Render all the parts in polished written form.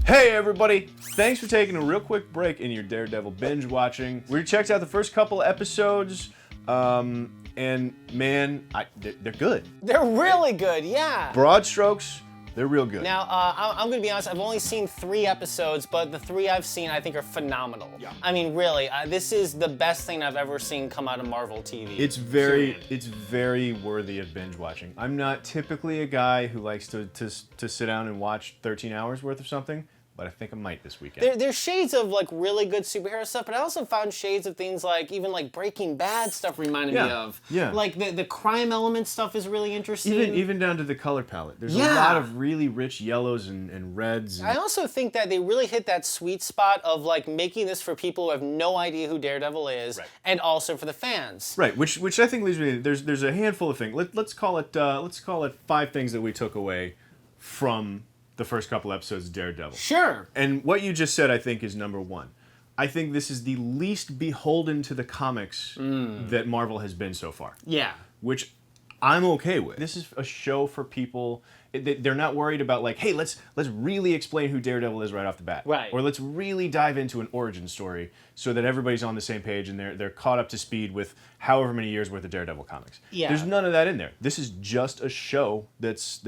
Hey everybody! Thanks for taking a real quick break in your Daredevil binge watching. We checked out the first couple episodes, and man, they're good. They're really good, yeah. Broad strokes, they're real good. Now, I'm gonna be honest, I've only seen 3 episodes, but the 3 I've seen I think are phenomenal. Yeah. I mean, really, this is the best thing I've ever seen come out of Marvel TV. It's very worthy of binge watching. I'm not typically a guy who likes to sit down and watch 13 hours worth of something, but I think I might this weekend. There's shades of like really good superhero stuff, but I also found shades of things like even like Breaking Bad stuff reminded me of. Yeah. Like the crime element stuff is really interesting. Even down to the color palette. There's a lot of really rich yellows and reds. I also think that they really hit that sweet spot of like making this for people who have no idea who Daredevil is, and also for the fans. Right, which I think leads me. There's a handful of things. Let's call it 5 things that we took away from the first couple episodes of Daredevil. Sure. And what you just said, I think, is number 1. I think this is the least beholden to the comics that Marvel has been so far. Yeah. Which I'm okay with. This is a show for people. They're not worried about like, hey, let's really explain who Daredevil is right off the bat. Right. Or let's really dive into an origin story so that everybody's on the same page and they're caught up to speed with however many years worth of Daredevil comics. Yeah. There's none of that in there. This is just a show that's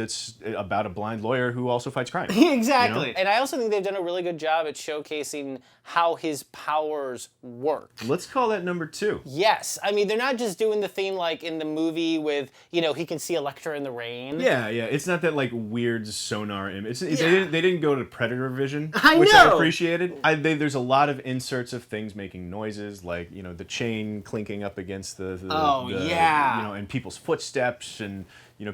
about a blind lawyer who also fights crime. Exactly. You know? And I also think they've done a really good job at showcasing how his powers work. Let's call that number 2. Yes. I mean, they're not just doing the thing like in the movie with, he can see Elektra in the rain. Yeah. It's not that like weird sonar image. They didn't go to Predator vision, I which know. I appreciated. There's a lot of inserts of things making noises, like the chain clinking up against and people's footsteps and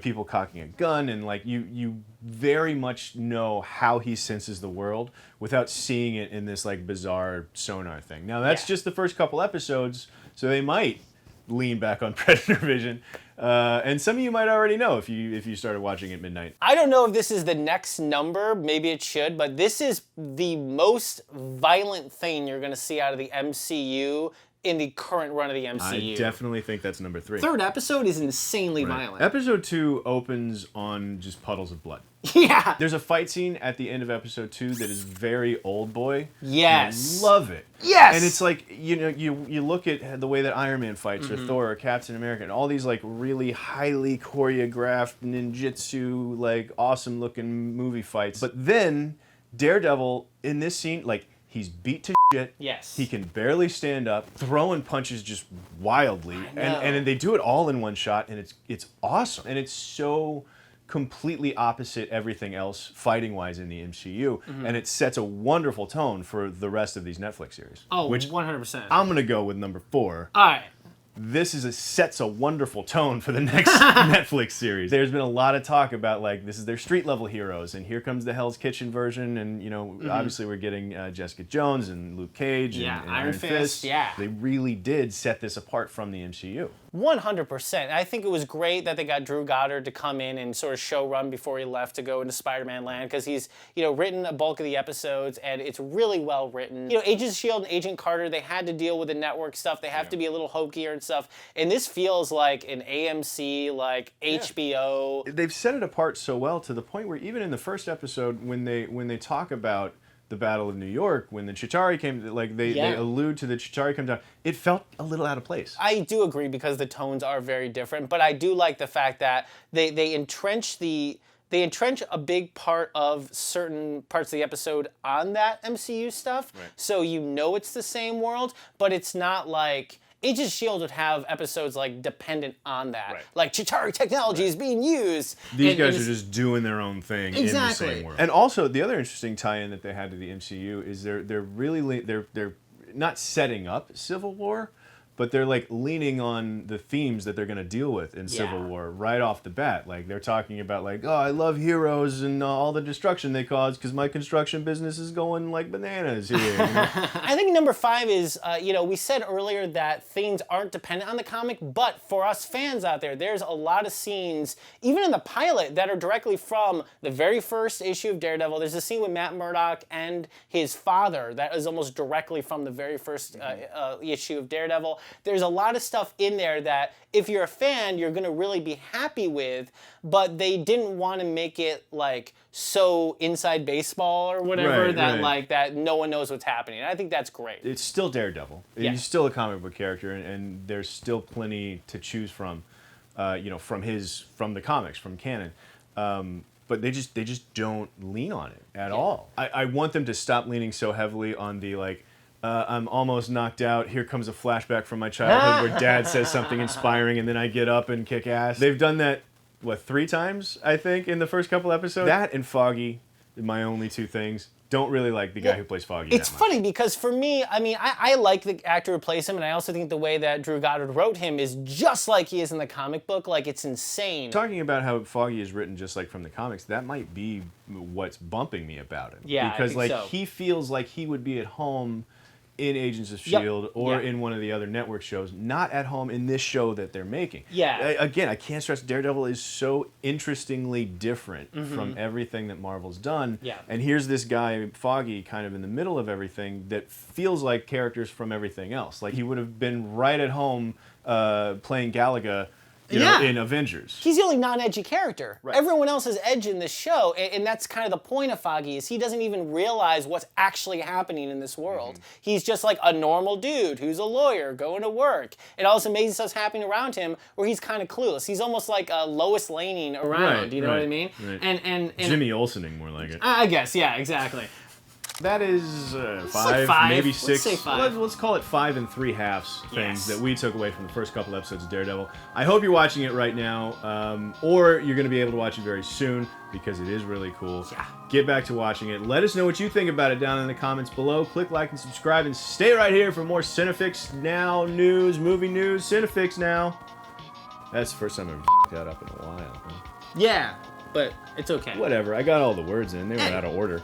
people cocking a gun, and like you very much know how he senses the world without seeing it in this like bizarre sonar thing. Now that's just the first couple episodes, so they might lean back on Predator vision. And some of you might already know if you started watching at midnight. I don't know if this is the next number, maybe it should, but this is the most violent thing you're going to see out of the MCU in the current run of the MCU. I definitely think that's number 3. 3rd episode is insanely violent. Episode 2 opens on just puddles of blood. Yeah. There's a fight scene at the end of episode 2 that is very Old Boy. Yes. I love it. Yes. And it's like, you look at the way that Iron Man fights, or Thor, or Captain America, and all these like really highly choreographed ninjutsu, like awesome looking movie fights. But then Daredevil in this scene, like, he's beat to shit. Yes. He can barely stand up, throwing punches just wildly. And they do it all in one shot, and it's awesome. And it's so completely opposite everything else fighting-wise in the MCU, and it sets a wonderful tone for the rest of these Netflix series. Oh, which 100%. I'm going to go with number 4. All right. This sets a wonderful tone for the next Netflix series. There's been a lot of talk about like this is their street level heroes, and here comes the Hell's Kitchen version, and obviously we're getting Jessica Jones and Luke Cage and Iron Fist. Yeah, they really did set this apart from the MCU. 100%. I think it was great that they got Drew Goddard to come in and sort of show run before he left to go into Spider-Man land, because he's written a bulk of the episodes and it's really well written. Agents of S.H.I.E.L.D. and Agent Carter, they had to deal with the network stuff. They have to be a little hokier and stuff. And this feels like an AMC, like HBO. They've set it apart so well to the point where even in the first episode, when they talk about the Battle of New York, when the Chitauri came, like they allude to the Chitauri come down, it felt a little out of place. I do agree because the tones are very different, but I do like the fact that they entrench a big part of certain parts of the episode on that MCU stuff, so it's the same world, but it's not like Agents of S.H.I.E.L.D. would have episodes like dependent on that. Like Chitauri technology is being used. These guys are just doing their own thing in the same world. And also the other interesting tie-in that they had to the MCU is they're not setting up Civil War, but they're like leaning on the themes that they're going to deal with in Civil War right off the bat. Like they're talking about like, oh, I love heroes and all the destruction they cause because my construction business is going like bananas here. I think number 5 is, we said earlier that things aren't dependent on the comic, but for us fans out there, there's a lot of scenes, even in the pilot, that are directly from the very first issue of Daredevil. There's a scene with Matt Murdock and his father that is almost directly from the very first issue of Daredevil. There's a lot of stuff in there that if you're a fan, you're gonna really be happy with, but they didn't want to make it like so inside baseball or whatever like that no one knows what's happening. And I think that's great. It's still Daredevil. Yeah. He's still a comic book character, and there's still plenty to choose from, from the comics, from canon. But they just don't lean on it at all. I want them to stop leaning so heavily on the like, I'm almost knocked out. Here comes a flashback from my childhood where Dad says something inspiring, and then I get up and kick ass. They've done that, 3 times, I think, in the first couple episodes? That and Foggy, my only 2 things. Don't really like the guy who plays Foggy. It's funny because for me, I mean, I like the actor who plays him, and I also think the way that Drew Goddard wrote him is just like he is in the comic book. Like, it's insane. Talking about how Foggy is written just like from the comics, that might be what's bumping me about him. Yeah, because I think so. He feels like he would be at home in Agents of S.H.I.E.L.D. or in one of the other network shows, not at home in this show that they're making. Yeah. Again, I can't stress, Daredevil is so interestingly different from everything that Marvel's done. Yeah. And here's this guy, Foggy, kind of in the middle of everything that feels like characters from everything else. Like he would have been right at home playing Galaga in Avengers. He's the only non-edgy character. Right. Everyone else is edge in this show, and that's kind of the point of Foggy, is he doesn't even realize what's actually happening in this world. He's just like a normal dude who's a lawyer going to work, and all this amazing stuff's happening around him where he's kind of clueless. He's almost like a Lois Laning around, you know what I mean? Right. And Jimmy Olsening, more like it. I guess, yeah, exactly. That is 5, maybe 6. Let's say 5. Let's call it 5 3/2 things that we took away from the first couple episodes of Daredevil. I hope you're watching it right now, or you're going to be able to watch it very soon because it is really cool. Yeah. Get back to watching it. Let us know what you think about it down in the comments below. Click like and subscribe, and stay right here for more CineFix Now news, movie news. CineFix Now. That's the first time I've f***ed that up in a while. Huh? Yeah, but it's okay. Whatever. I got all the words in. They were out of order.